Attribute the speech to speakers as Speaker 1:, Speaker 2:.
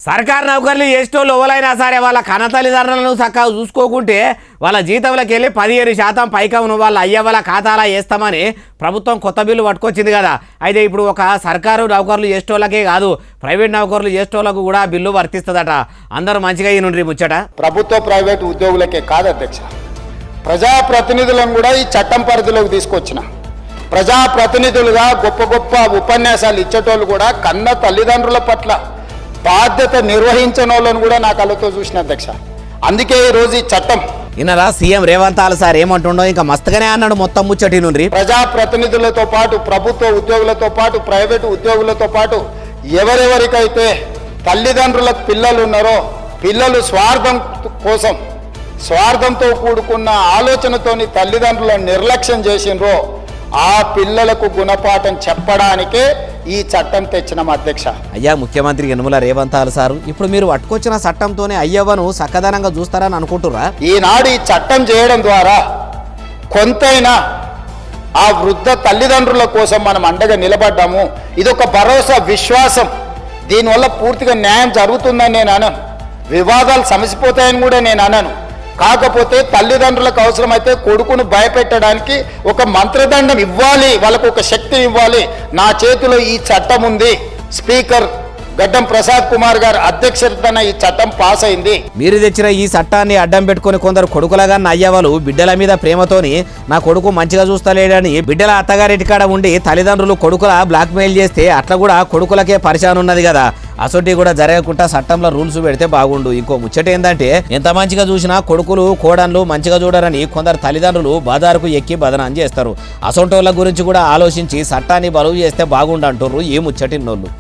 Speaker 1: సర్కారు నౌకర్లు చేసేటోళ్ళు ఎవరైనా సరే వాళ్ళ కన్న తల్లిదండ్రులను చక్కగా చూసుకోకుంటే వాళ్ళ జీతంలోకి వెళ్ళి 17% పైకమును వాళ్ళ అయ్య వాళ్ళ ఖాతాలా వేస్తామని ప్రభుత్వం కొత్త బిల్లు పట్టుకొచ్చింది కదా. అయితే ఇప్పుడు ఒక సర్కారు నౌకర్లు చేసేటోళ్ళకే కాదు ప్రైవేట్ నౌకర్లు చేసేటోళ్ళకు కూడా బిల్లు వర్తిస్తుందట. అందరూ మంచిగా ఈనుండ్రి ముచ్చట.
Speaker 2: ప్రభుత్వ ప్రైవేట్ ఉద్యోగులకే కాదు అధ్యక్ష, ప్రజాప్రతినిధులను కూడా ఈ చట్టం పరిధిలోకి తీసుకొచ్చిన ప్రజాప్రతినిధులుగా గొప్ప గొప్ప ఉపన్యాసాలు ఇచ్చేటోళ్ళు కూడా కన్న తల్లిదండ్రుల పట్ల బాధ్యత నిర్వహించిన వాళ్ళని కూడా నా కళ్ళతో చూసిన అధ్యక్ష. అందుకే ఈరోజు ఈ చట్టం
Speaker 1: ఇన్నరా సీఎం రేవంత్ సార్ ఏమంటుండో ఇంకా మస్తుగానే అన్నాడు. మొత్తం ముచ్చటి నుండి
Speaker 2: ప్రజాప్రతినిధులతో పాటు ప్రభుత్వ ఉద్యోగులతో పాటు ప్రైవేటు ఉద్యోగులతో పాటు ఎవరెవరికైతే తల్లిదండ్రులకు పిల్లలు ఉన్నారో పిల్లలు స్వార్థంతో కూడుకున్న ఆలోచనతోని తల్లిదండ్రులను నిర్లక్ష్యం చేసినరో ఆ పిల్లలకు గుణపాఠం చెప్పడానికే ఈ చట్టం తెచ్చినాం అధ్యక్ష.
Speaker 1: అయ్యా ముఖ్యమంత్రి యనమల రేవంత్ సారు ఇప్పుడు మీరు పట్టుకొచ్చిన చట్టంతోనే అయ్యవ్వను చక్కదనంగా చూస్తారని అనుకుంటురా?
Speaker 2: ఈనాడు ఈ చట్టం చేయడం ద్వారా కొంతైనా ఆ వృద్ధ తల్లిదండ్రుల కోసం మనం అండగా నిలబడ్డాము. ఇదొక భరోసా, విశ్వాసం. దీనివల్ల పూర్తిగా న్యాయం జరుగుతుందని నేను అనను, వివాదాలు సమసిపోతాయని కూడా నేను అనను. కాకపోతే తల్లిదండ్రులకు అవసరమైతే కొడుకును భయపెట్టడానికి ఒక మంత్రదండం ఇవ్వాలి, వాళ్ళకు ఒక శక్తి ఇవ్వాలి. నా చేతిలో ఈ చట్టం ఉంది. స్పీకర్ గడ్డం ప్రసాద్ కుమార్ గారి అధ్యక్షతన ఈ చట్టం పాస్ అయింది.
Speaker 1: మీరు తెచ్చిన ఈ చట్టాన్ని అడ్డం పెట్టుకుని కొందరు కొడుకులగా అయ్యవాళ్ళు బిడ్డల మీద ప్రేమతోని నా కొడుకు మంచిగా చూస్తలేడని బిడ్డల అత్తగారింటికాడ ఉండి తల్లిదండ్రులు కొడుకుల బ్లాక్మెయిల్ చేస్తే అట్లా కూడా కొడుకులకే పరిచయం ఉన్నది కదా. అసొంటి కూడా జరగకుండా చట్టంలో రూల్స్ పెడితే బాగుండు. ఇంకో ముచ్చట ఏంటంటే ఎంత మంచిగా చూసినా కొడుకులు కోడన్లు మంచిగా చూడరని కొందరు తల్లిదండ్రులు బజారుకు ఎక్కి బదనాం చేస్తారు. అసొంటోళ్ళ గురించి కూడా ఆలోచించి చట్టాన్ని బలువు చేస్తే బాగుండు అంటుర్రు ఈ ముచ్చటిన్నోళ్ళు.